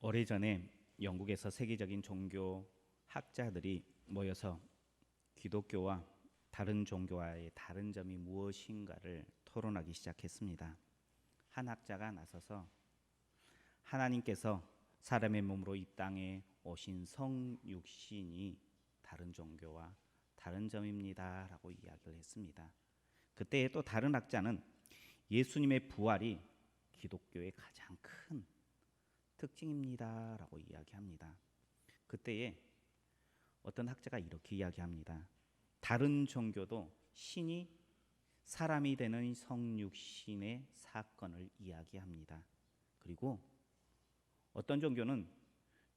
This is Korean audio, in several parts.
오래전에 영국에서 세계적인 종교 학자들이 모여서 기독교와 다른 종교와의 다른 점이 무엇인가를 토론하기 시작했습니다. 한 학자가 나서서 하나님께서 사람의 몸으로 이 땅에 오신 성육신이 다른 종교와 다른 점입니다 라고 이야기를 했습니다. 그때 또 다른 학자는 예수님의 부활이 기독교의 가장 큰 특징입니다 라고 이야기합니다. 그때에 어떤 학자가 이렇게 이야기합니다. 다른 종교도 신이 사람이 되는 성육신의 사건을 이야기합니다. 그리고 어떤 종교는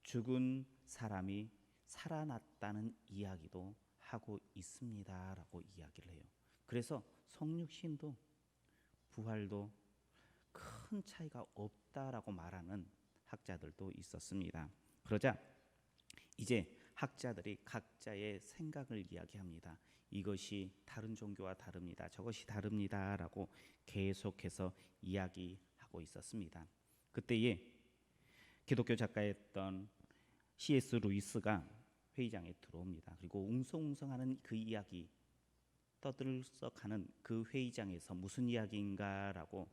죽은 사람이 살아났다는 이야기도 하고 있습니다 라고 이야기를 해요. 그래서 성육신도 부활도 큰 차이가 없다라고 말하는 학자들도 있었습니다. 그러자 이제 학자들이 각자의 생각을 이야기합니다. 이것이 다른 종교와 다릅니다. 저것이 다릅니다 라고 계속해서 이야기하고 있었습니다. 그때에 기독교 작가였던 C.S. 루이스가 회의장에 들어옵니다. 그리고 웅성웅성하는 그 이야기, 떠들썩하는 그 회의장에서 무슨 이야기인가라고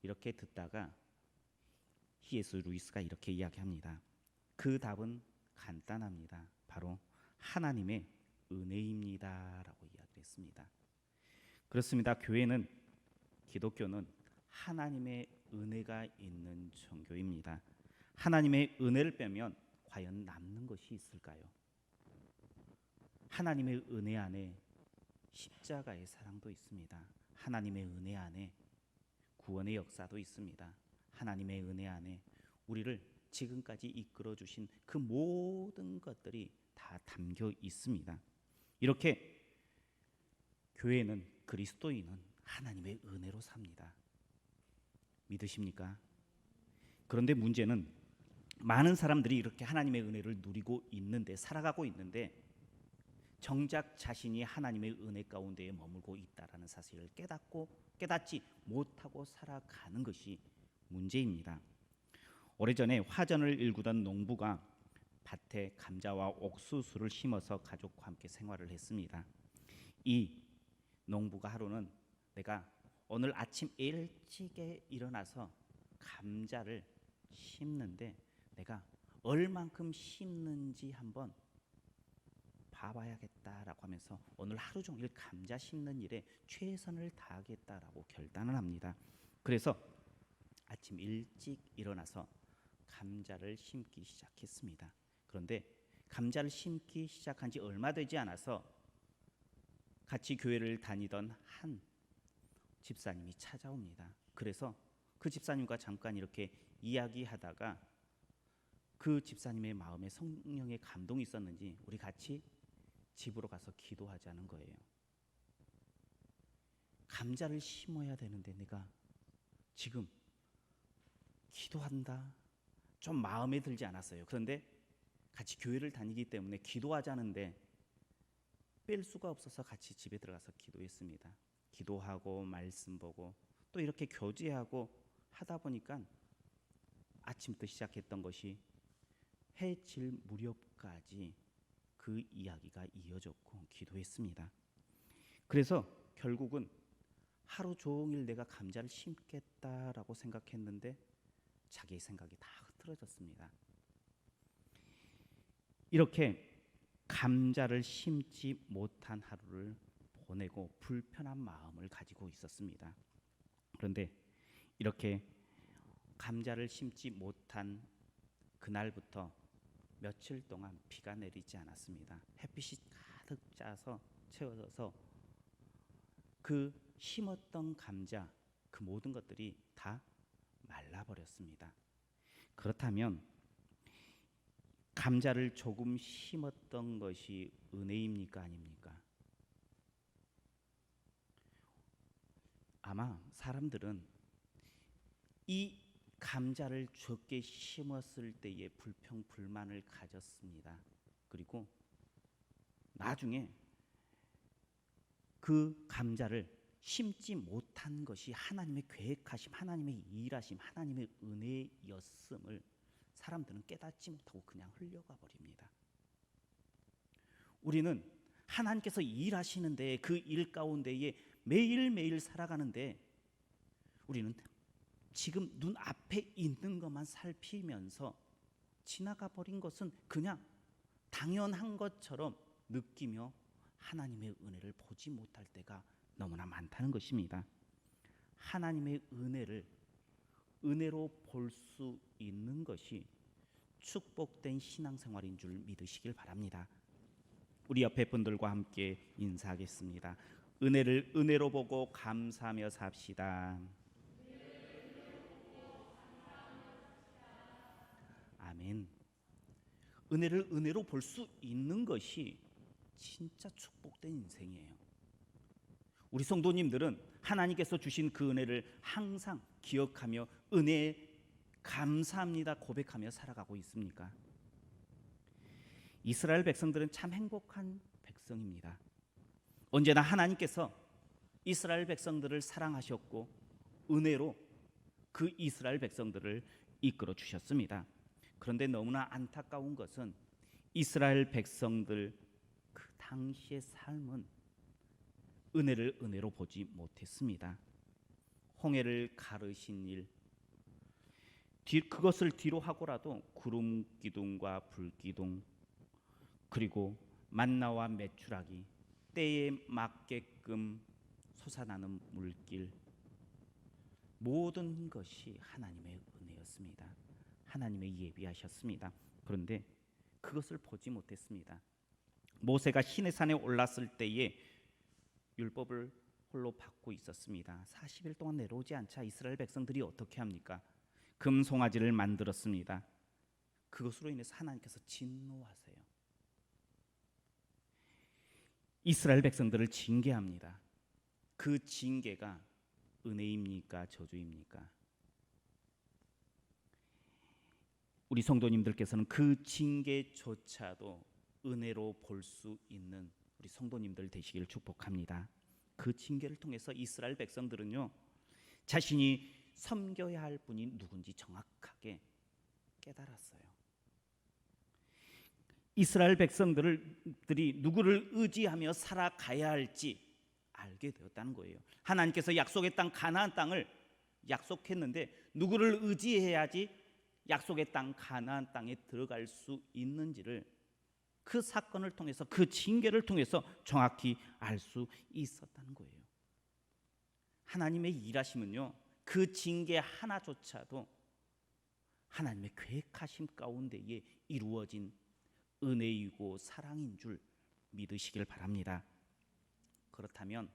이렇게 듣다가 C.S. 루이스가 이렇게 이야기합니다. 그 답은 간단합니다. 바로 하나님의 은혜입니다 라고 이야기를 했습니다. 그렇습니다. 교회는, 기독교는 하나님의 은혜가 있는 종교입니다. 하나님의 은혜를 빼면 과연 남는 것이 있을까요? 하나님의 은혜 안에 십자가의 사랑도 있습니다. 하나님의 은혜 안에 구원의 역사도 있습니다. 하나님의 은혜 안에 우리를 지금까지 이끌어 주신 그 모든 것들이 다 담겨 있습니다. 이렇게 교회는, 그리스도인은 하나님의 은혜로 삽니다. 믿으십니까? 그런데 문제는 많은 사람들이 이렇게 하나님의 은혜를 누리고 있는데, 살아가고 있는데 정작 자신이 하나님의 은혜 가운데에 머물고 있다라는 사실을 깨닫지 못하고 살아가는 것이 문제입니다. 오래전에 화전을 일구던 농부가 밭에 감자와 옥수수를 심어서 가족과 함께 생활을 했습니다. 이 농부가 하루는 내가 오늘 아침 일찍에 일어나서 감자를 심는데 내가 얼만큼 심는지 한번 봐봐야겠다라고 하면서 오늘 하루 종일 감자 심는 일에 최선을 다하겠다라고 결단을 합니다. 그래서 아침 일찍 일어나서 감자를 심기 시작했습니다. 그런데 감자를 심기 시작한 지 얼마 되지 않아서 같이 교회를 다니던 한 집사님이 찾아옵니다. 그래서 그 집사님과 잠깐 이렇게 이야기하다가 그 집사님의 마음에 성령의 감동이 있었는지 우리 같이 집으로 가서 기도하자는 거예요. 감자를 심어야 되는데 내가 지금 기도한다? 좀 마음에 들지 않았어요. 그런데 같이 교회를 다니기 때문에 기도하자는데 뺄 수가 없어서 같이 집에 들어가서 기도했습니다. 기도하고 말씀 보고 또 이렇게 교제하고 하다 보니까 아침부터 시작했던 것이 해질 무렵까지 그 이야기가 이어졌고 기도했습니다. 그래서 결국은 하루 종일 내가 감자를 심겠다라고 생각했는데 자기의 생각이 다 흐트러졌습니다. 이렇게 감자를 심지 못한 하루를 보내고 불편한 마음을 가지고 있었습니다. 그런데 이렇게 감자를 심지 못한 그날부터 며칠 동안 비가 내리지 않았습니다. 햇빛이 가득 짜서 채워져서 그 심었던 감자, 그 모든 것들이 다 말라버렸습니다. 그렇다면 감자를 조금 심었던 것이 은혜입니까? 아닙니까? 아마 사람들은 이 감자를 적게 심었을 때의 불평, 불만을 가졌습니다. 그리고 나중에 그 감자를 심지 못한 것이 하나님의 계획하심, 하나님의 일하심, 하나님의 은혜였음을 사람들은 깨닫지 못하고 그냥 흘려가 버립니다. 우리는 하나님께서 일하시는데 그 일 가운데에 매일매일 살아가는데 우리는 지금 눈앞에 있는 것만 살피면서 지나가 버린 것은 그냥 당연한 것처럼 느끼며 하나님의 은혜를 보지 못할 때가 너무나 많다는 것입니다. 하나님의 은혜로 볼 수 있는 것이 축복된 신앙생활인 줄 믿으시길 바랍니다. 우리 옆에 분들과 함께 인사하겠습니다. 은혜를 은혜로 보고 감사하며 삽시다. 아멘. 은혜를 은혜로 볼 수 있는 것이 진짜 축복된 인생이에요. 우리 성도님들은 하나님께서 주신 그 은혜를 항상 기억하며 은혜에 감사합니다 고백하며 살아가고 있습니까? 이스라엘 백성들은 참 행복한 백성입니다. 언제나 하나님께서 이스라엘 백성들을 사랑하셨고 은혜로 그 이스라엘 백성들을 이끌어 주셨습니다. 그런데 너무나 안타까운 것은 이스라엘 백성들 그 당시의 삶은 은혜를 은혜로 보지 못했습니다. 홍해를 가르신 일, 그것을 뒤로 하고라도 구름 기둥과 불 기둥, 그리고 만나와 메추라기, 때에 맞게끔 솟아나는 물길, 모든 것이 하나님의 은혜였습니다. 하나님의 예비하셨습니다. 그런데 그것을 보지 못했습니다. 모세가 시내산에 올랐을 때에 율법을 홀로 받고 있었습니다. 40일 동안 내려오지 않자 이스라엘 백성들이 어떻게 합니까? 금송아지를 만들었습니다. 그것으로 인해서 하나님께서 진노하세요. 이스라엘 백성들을 징계합니다. 그 징계가 은혜입니까? 저주입니까? 우리 성도님들께서는 그 징계조차도 은혜로 볼 수 있는 우리 성도님들 되시기를 축복합니다. 그 징계를 통해서 이스라엘 백성들은요, 자신이 섬겨야 할 분이 누군지 정확하게 깨달았어요. 이스라엘 백성들이 누구를 의지하며 살아가야 할지 알게 되었다는 거예요. 하나님께서 약속의 땅 가나안 땅을 약속했는데 누구를 의지해야지 약속의 땅 가나안 땅에 들어갈 수 있는지를 그 사건을 통해서 그 징계를 통해서 정확히 알 수 있었다는 거예요. 하나님의 일하심은요, 그 징계 하나조차도 하나님의 계획하심 가운데에 이루어진 은혜이고 사랑인 줄 믿으시길 바랍니다. 그렇다면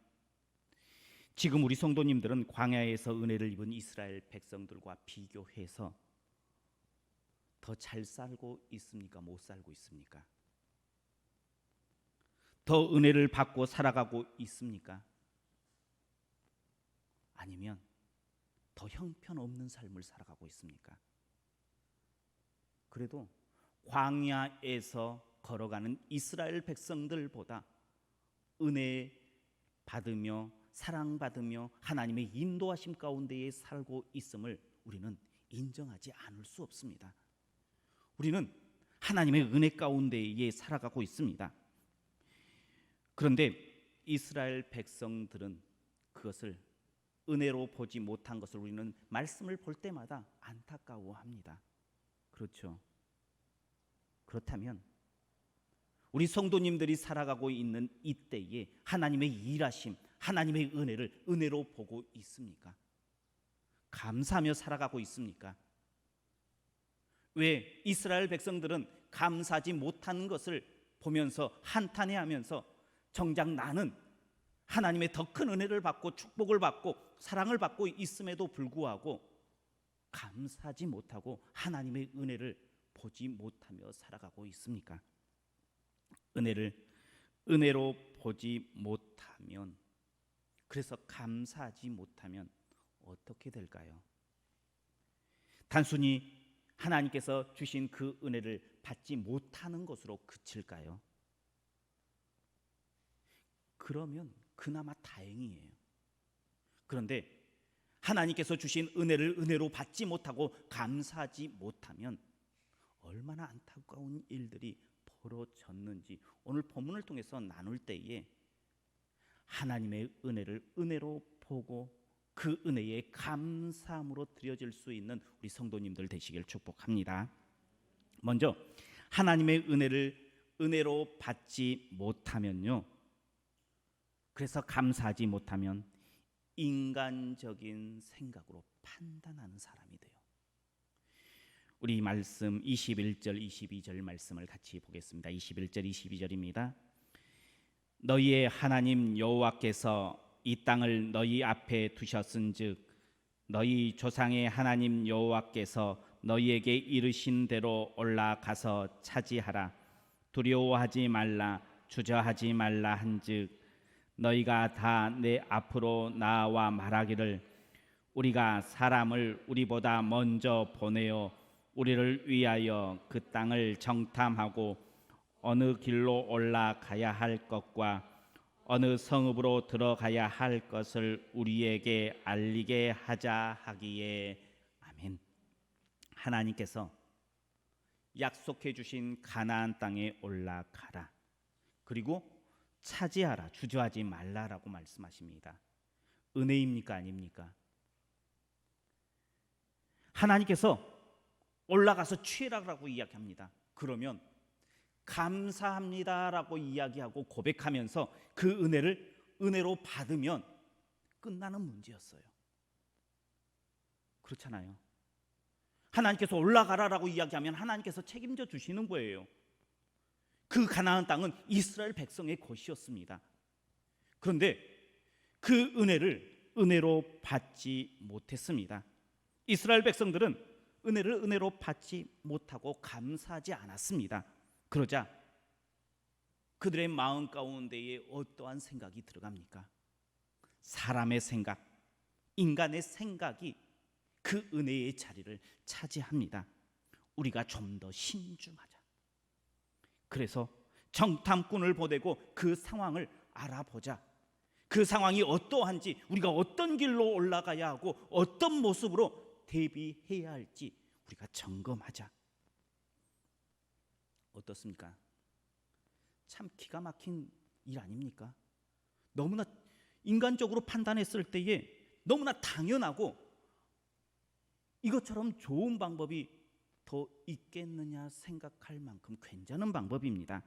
지금 우리 성도님들은 광야에서 은혜를 입은 이스라엘 백성들과 비교해서 더 잘 살고 있습니까? 못 살고 있습니까? 더 은혜를 받고 살아가고 있습니까? 아니면 더 형편없는 삶을 살아가고 있습니까? 그래도 광야에서 걸어가는 이스라엘 백성들보다 은혜 받으며 사랑받으며 하나님의 인도하심 가운데에 살고 있음을 우리는 인정하지 않을 수 없습니다. 우리는 하나님의 은혜 가운데에 살아가고 있습니다. 그런데 이스라엘 백성들은 그것을 은혜로 보지 못한 것을 우리는 말씀을 볼 때마다 안타까워합니다. 그렇죠? 그렇다면 우리 성도님들이 살아가고 있는 이때에 하나님의 일하심, 하나님의 은혜를 은혜로 보고 있습니까? 감사하며 살아가고 있습니까? 왜 이스라엘 백성들은 감사하지 못하는 것을 보면서 한탄해하면서 정작 나는 하나님의 더 큰 은혜를 받고 축복을 받고 사랑을 받고 있음에도 불구하고 감사하지 못하고 하나님의 은혜를 보지 못하며 살아가고 있습니까? 은혜를 은혜로 보지 못하면, 그래서 감사하지 못하면 어떻게 될까요? 단순히 하나님께서 주신 그 은혜를 받지 못하는 것으로 그칠까요? 그러면 그나마 다행이에요. 그런데 하나님께서 주신 은혜를 은혜로 받지 못하고 감사하지 못하면 얼마나 안타까운 일들이 벌어졌는지 오늘 본문을 통해서 나눌 때에 하나님의 은혜를 은혜로 보고 그 은혜에 감사함으로 드려질 수 있는 우리 성도님들 되시길 축복합니다. 먼저 하나님의 은혜를 은혜로 받지 못하면요, 그래서 감사하지 못하면 인간적인 생각으로 판단하는 사람이 돼요. 우리 말씀 21절 22절 말씀을 같이 보겠습니다. 21절 22절입니다. 너희의 하나님 여호와께서 이 땅을 너희 앞에 두셨은즉 너희 조상의 하나님 여호와께서 너희에게 이르신 대로 올라가서 차지하라. 두려워하지 말라, 주저하지 말라 한즉 너희가 다 내 앞으로 나와 말하기를 우리가 사람을 우리보다 먼저 보내어 우리를 위하여 그 땅을 정탐하고 어느 길로 올라가야 할 것과 어느 성읍으로 들어가야 할 것을 우리에게 알리게 하자 하기에. 아멘. 하나님께서 약속해 주신 가나안 땅에 올라가라, 그리고 차지하라, 주저하지 말라라고 말씀하십니다. 은혜입니까 아닙니까? 하나님께서 올라가서 취하라고 이야기합니다. 그러면 감사합니다라고 이야기하고 고백하면서 그 은혜를 은혜로 받으면 끝나는 문제였어요. 그렇잖아요. 하나님께서 올라가라라고 이야기하면 하나님께서 책임져 주시는 거예요. 그 가나안 땅은 이스라엘 백성의 것이었습니다. 그런데 그 은혜를 은혜로 받지 못했습니다. 이스라엘 백성들은 은혜를 은혜로 받지 못하고 감사하지 않았습니다. 그러자 그들의 마음 가운데에 어떠한 생각이 들어갑니까? 사람의 생각, 인간의 생각이 그 은혜의 자리를 차지합니다. 우리가 좀 더 신중하자. 그래서 정탐꾼을 보내고 그 상황을 알아보자. 그 상황이 어떠한지, 우리가 어떤 길로 올라가야 하고 어떤 모습으로 대비해야 할지 우리가 점검하자. 어떻습니까? 참 기가 막힌 일 아닙니까? 너무나 인간적으로 판단했을 때에 너무나 당연하고 이것처럼 좋은 방법이 더 있겠느냐 생각할 만큼 괜찮은 방법입니다.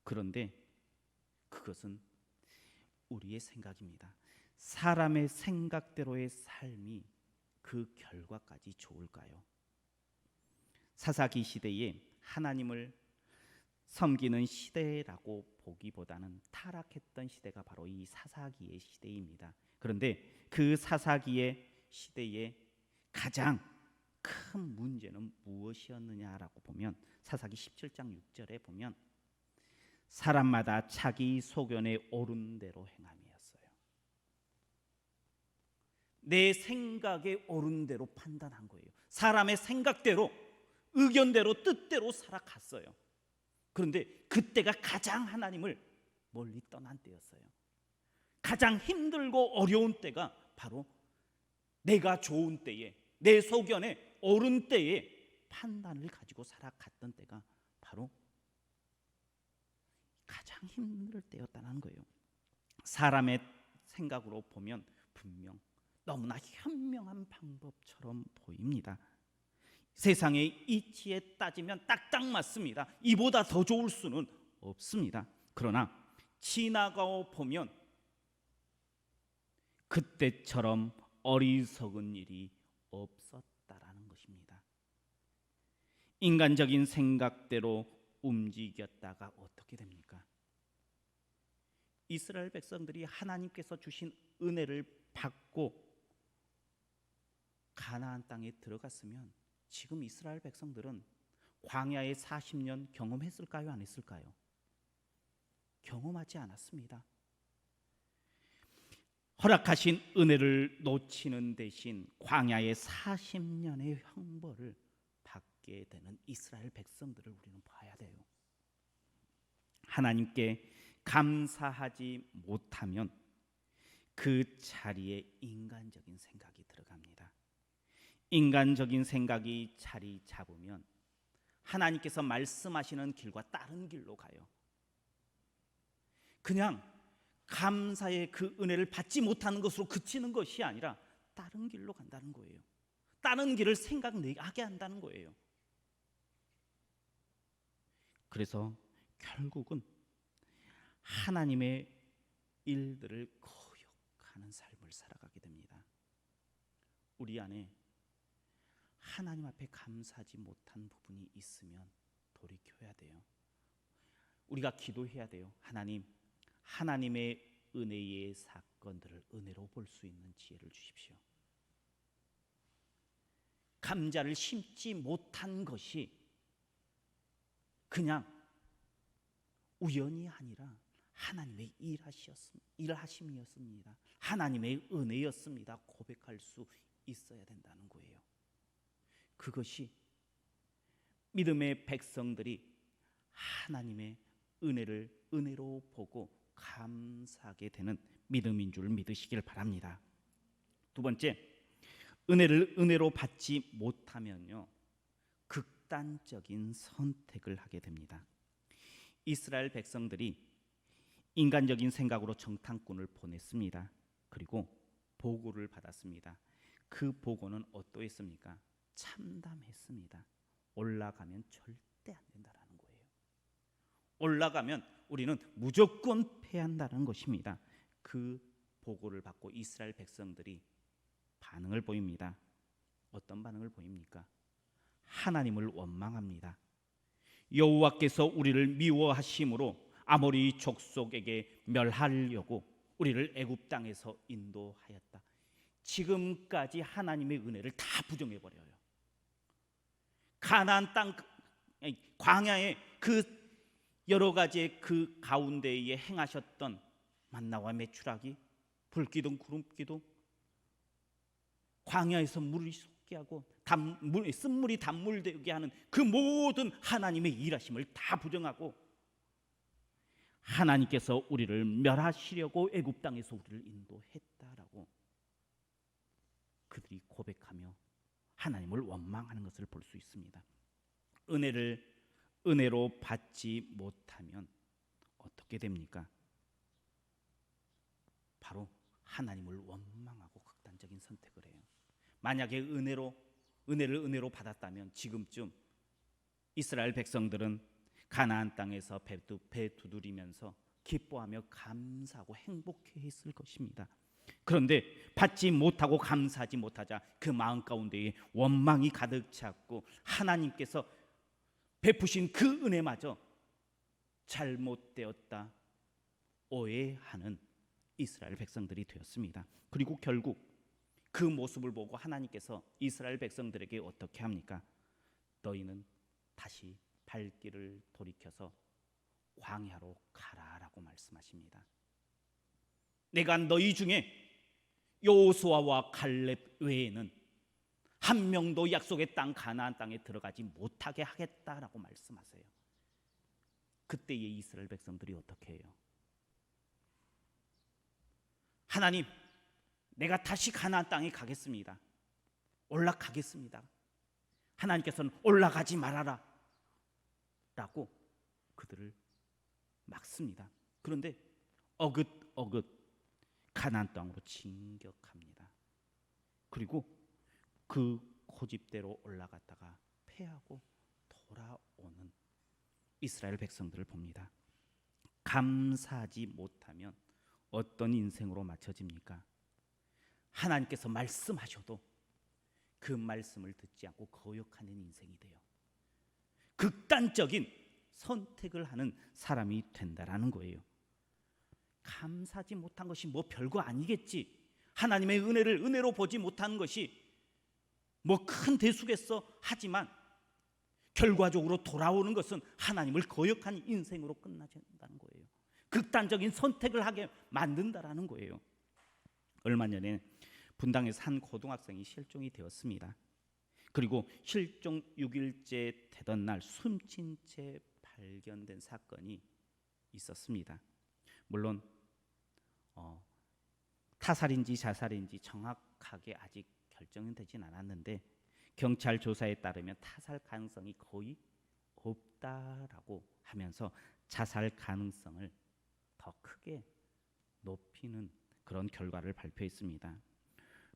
그런데 그것은 우리의 생각입니다. 사람의 생각대로의 삶이 그 결과까지 좋을까요? 사사기 시대에 하나님을 섬기는 시대라고 보기보다는 타락했던 시대가 바로 이 사사기의 시대입니다. 그런데 그 사사기의 시대에 가장 큰 문제는 무엇이었느냐라고 보면 사사기 17장 6절에 보면 사람마다 자기 소견에 옳은 대로 행함이었어요. 내 생각에 옳은 대로 판단한 거예요. 사람의 생각대로, 의견대로, 뜻대로 살아갔어요. 그런데 그때가 가장 하나님을 멀리 떠난 때였어요. 가장 힘들고 어려운 때가 바로 내가 좋은 때에, 내 소견에 옳은 때에 판단을 가지고 살아갔던 때가 바로 가장 힘들 때였다는 거예요. 사람의 생각으로 보면 분명 너무나 현명한 방법처럼 보입니다. 세상의 이치에 따지면 딱딱 맞습니다. 이보다 더 좋을 수는 없습니다. 그러나 지나가 보면 그때처럼 어리석은 일이 없었다라는 것입니다. 인간적인 생각대로 움직였다가 어떻게 됩니까? 이스라엘 백성들이 하나님께서 주신 은혜를 받고 가나안 땅에 들어갔으면 지금 이스라엘 백성들은 광야에 40년 경험했을까요? 안 했을까요? 경험하지 않았습니다. 허락하신 은혜를 놓치는 대신 광야의 40년의 형벌을 받게 되는 이스라엘 백성들을 우리는 봐야 돼요. 하나님께 감사하지 못하면 그 자리에 인간적인 생각이 들어갑니다. 인간적인 생각이 자리 잡으면 하나님께서 말씀하시는 길과 다른 길로 가요. 그냥 감사의 그 은혜를 받지 못하는 것으로 그치는 것이 아니라 다른 길로 간다는 거예요. 다른 길을 생각하게 한다는 거예요. 그래서 결국은 하나님의 일들을 거역하는 삶을 살아가게 됩니다. 우리 안에 하나님 앞에 감사하지 못한 부분이 있으면 돌이켜야 돼요. 우리가 기도해야 돼요. 하나님, 하나님의 은혜의 사건들을 은혜로 볼 수 있는 지혜를 주십시오. 감자를 심지 못한 것이 그냥 우연이 아니라 하나님의 일하심이었습니다. 하나님의 은혜였습니다. 고백할 수 있어야 된다는 거예요. 그것이 믿음의 백성들이 하나님의 은혜를 은혜로 보고 감사하게 되는 믿음인 줄 믿으시길 바랍니다. 두 번째, 은혜를 은혜로 받지 못하면요, 극단적인 선택을 하게 됩니다. 이스라엘 백성들이 인간적인 생각으로 정탐꾼을 보냈습니다. 그리고 보고를 받았습니다. 그 보고는 어떠했습니까? 참담했습니다. 올라가면 절대 안 된다라는 거예요. 올라가면 우리는 무조건 패한다는 것입니다. 그 보고를 받고 이스라엘 백성들이 반응을 보입니다. 어떤 반응을 보입니까? 하나님을 원망합니다. 여호와께서 우리를 미워하심으로 아모리 족속에게 멸하려고 우리를 애굽 땅에서 인도하였다. 지금까지 하나님의 은혜를 다 부정해 버려요. 가나안 땅 광야의 그 여러 가지의 그 가운데에 행하셨던 만나와 메추라기, 불기둥 구름기둥, 광야에서 물이 솟게 하고 쓴물이 단물되게 하는 그 모든 하나님의 일하심을 다 부정하고 하나님께서 우리를 멸하시려고 애굽 땅에서 우리를 인도했다라고 그들이 고백하며 하나님을 원망하는 것을 볼 수 있습니다. 은혜를 은혜로 받지 못하면 어떻게 됩니까? 바로 하나님을 원망하고 극단적인 선택을 해요. 만약에 은혜를 은혜로 받았다면 지금쯤 이스라엘 백성들은 가나안 땅에서 배 두드리면서 기뻐하며 감사하고 행복해했을 것입니다. 그런데 받지 못하고 감사하지 못하자 그 마음 가운데에 원망이 가득 찼고 하나님께서 베푸신 그 은혜마저 잘못되었다 오해하는 이스라엘 백성들이 되었습니다. 그리고 결국 그 모습을 보고 하나님께서 이스라엘 백성들에게 어떻게 합니까? 너희는 다시 발길을 돌이켜서 광야로 가라라고 말씀하십니다. 내가 너희 중에 여호수아와 갈렙 외에는 한 명도 약속의 땅 가나안 땅에 들어가지 못하게 하겠다라고 말씀하세요. 그때의 이스라엘 백성들이 어떻게 해요? 하나님, 내가 다시 가나안 땅에 가겠습니다. 올라가겠습니다. 하나님께서는 올라가지 말아라 라고 그들을 막습니다. 그런데 어긋어긋 가나안 땅으로 진격합니다. 그리고 그 고집대로 올라갔다가 패하고 돌아오는 이스라엘 백성들을 봅니다. 감사하지 못하면 어떤 인생으로 맞춰집니까? 하나님께서 말씀하셔도 그 말씀을 듣지 않고 거역하는 인생이 돼요. 극단적인 선택을 하는 사람이 된다라는 거예요. 감사하지 못한 것이 뭐 별거 아니겠지. 하나님의 은혜를 은혜로 보지 못하는 것이 뭐 큰 대수겠어 하지만 결과적으로 돌아오는 것은 하나님을 거역한 인생으로 끝나진다는 거예요. 극단적인 선택을 하게 만든다라는 거예요. 얼마 전에 분당에서 한 고등학생이 실종이 되었습니다. 그리고 실종 6일째 되던 날 숨진 채 발견된 사건이 있었습니다. 물론 타살인지 자살인지 정확하게 아직 결정은 되진 않았는데 경찰 조사에 따르면 타살 가능성이 거의 없다라고 하면서 자살 가능성을 더 크게 높이는 그런 결과를 발표했습니다.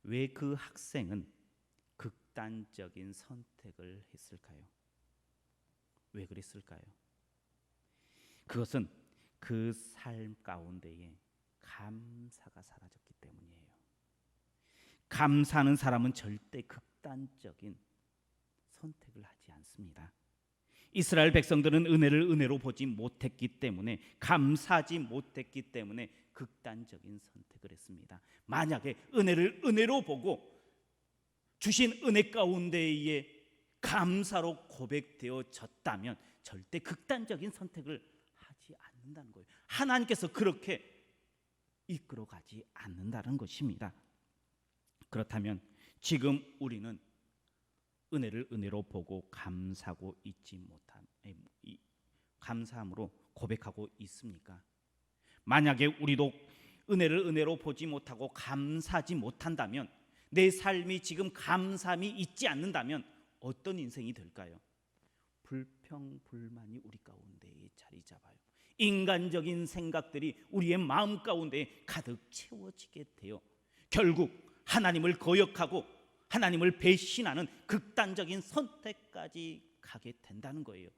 왜 그 학생은 극단적인 선택을 했을까요? 왜 그랬을까요? 그것은 그 삶 가운데에 감사가 사라졌기 때문이에요. 감사하는 사람은 절대 극단적인 선택을 하지 않습니다. 이스라엘 백성들은 은혜를 은혜로 보지 못했기 때문에, 감사하지 못했기 때문에 극단적인 선택을 했습니다. 만약에 은혜를 은혜로 보고 주신 은혜 가운데에 감사로 고백되어졌다면 절대 극단적인 선택을 하지 않는다는 거예요. 하나님께서 그렇게 이끌어가지 않는다는 것입니다. 그렇다면 지금 우리는 은혜를 은혜로 보고 감사하고 있지 못한, 감사함으로 고백하고 있습니까? 만약에 우리도 은혜를 은혜로 보지 못하고 감사하지 못한다면, 내 삶이 지금 감사함이 있지 않는다면 어떤 인생이 될까요? 불평불만이 우리 가운데에 자리 잡아요. 인간적인 생각들이 우리의 마음 가운데 가득 채워지게 돼요. 결국 하나님을 거역하고 하나님을 배신하는 극단적인 선택까지 가게 된다는 거예요.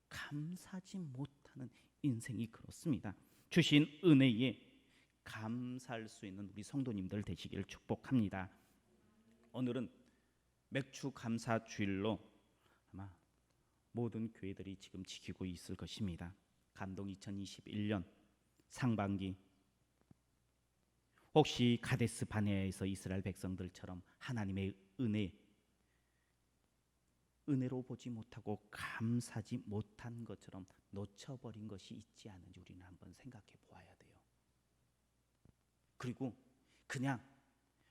감사하지 못하는 인생이 그렇습니다. 주신 은혜에 감사할 수 있는 우리 성도님들 되시기를 축복합니다. 오늘은 맥주 감사 주일로 아마 모든 교회들이 지금 지키고 있을 것입니다. 감동 2021년 상반기, 혹시 가데스 바네아에서 이스라엘 백성들처럼 하나님의 은혜로 보지 못하고 감사하지 못한 것처럼 놓쳐버린 것이 있지 않은지 우리는 한번 생각해 보아야 돼요. 그리고 그냥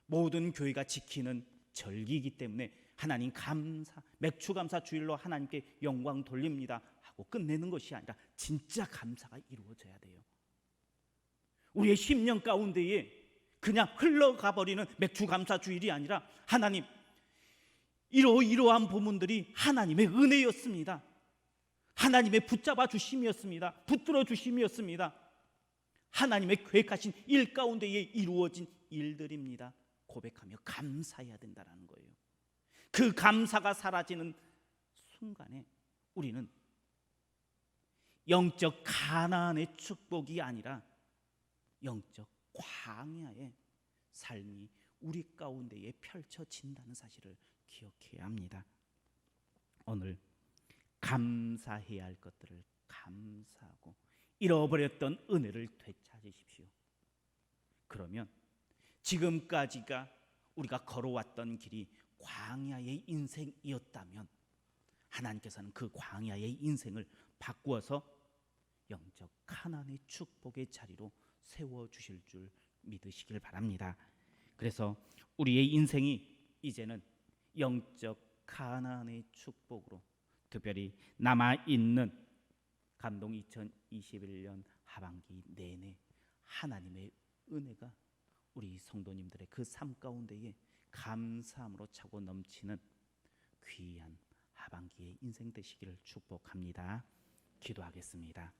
모든 교회가 지키는 절기이기 때문에 하나님 감사, 맥주 감사 주일로 하나님께 영광 돌립니다 하고 끝내는 것이 아니라 진짜 감사가 이루어져야 돼요. 우리의 10년 가운데에 그냥 흘러가 버리는 맥주 감사 주일이 아니라, 하나님 이러한 부분들이 하나님의 은혜였습니다. 하나님의 붙잡아 주심이었습니다. 붙들어 주심이었습니다. 하나님의 계획하신 일 가운데에 이루어진 일들입니다. 고백하며 감사해야 된다는 거예요. 그 감사가 사라지는 순간에 우리는 영적 가나안의 축복이 아니라 영적 광야의 삶이 우리 가운데에 펼쳐진다는 사실을 기억해야 합니다. 오늘 감사해야 할 것들을 감사하고 잃어버렸던 은혜를 되찾으십시오. 그러면 지금까지가 우리가 걸어왔던 길이 광야의 인생이었다면 하나님께서는 그 광야의 인생을 바꾸어서 영적 가나안의 축복의 자리로 세워주실 줄 믿으시길 바랍니다. 그래서 우리의 인생이 이제는 영적 가나안의 축복으로, 특별히 남아있는 감동 2021년 하반기 내내 하나님의 은혜가 우리 성도님들의 그 삶 가운데에 감사함으로 차고 넘치는 귀한 하반기의 인생 되시기를 축복합니다. 기도하겠습니다.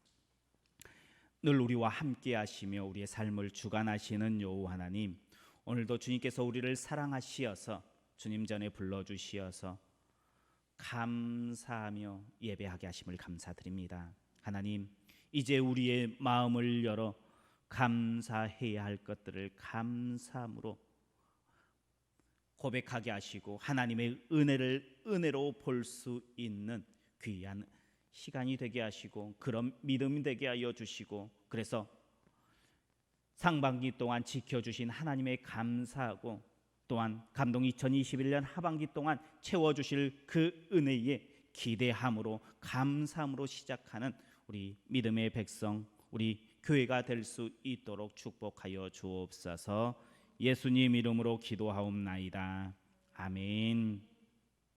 늘 우리와 함께 하시며 우리의 삶을 주관하시는 여호와 하나님, 오늘도 주님께서 우리를 사랑하시어서 주님 전에 불러주시어서 감사하며 예배하게 하심을 감사드립니다. 하나님, 이제 우리의 마음을 열어 감사해야 할 것들을 감사함으로 고백하게 하시고 하나님의 은혜를 은혜로 볼 수 있는 귀한 시간이 되게 하시고 그런 믿음이 되게 하여 주시고, 그래서 상반기 동안 지켜주신 하나님의 감사하고 또한 감동 2021년 하반기 동안 채워주실 그 은혜에 기대함으로 감사함으로 시작하는 우리 믿음의 백성, 우리 교회가 될 수 있도록 축복하여 주옵소서. 예수님 이름으로 기도하옵나이다. 아멘.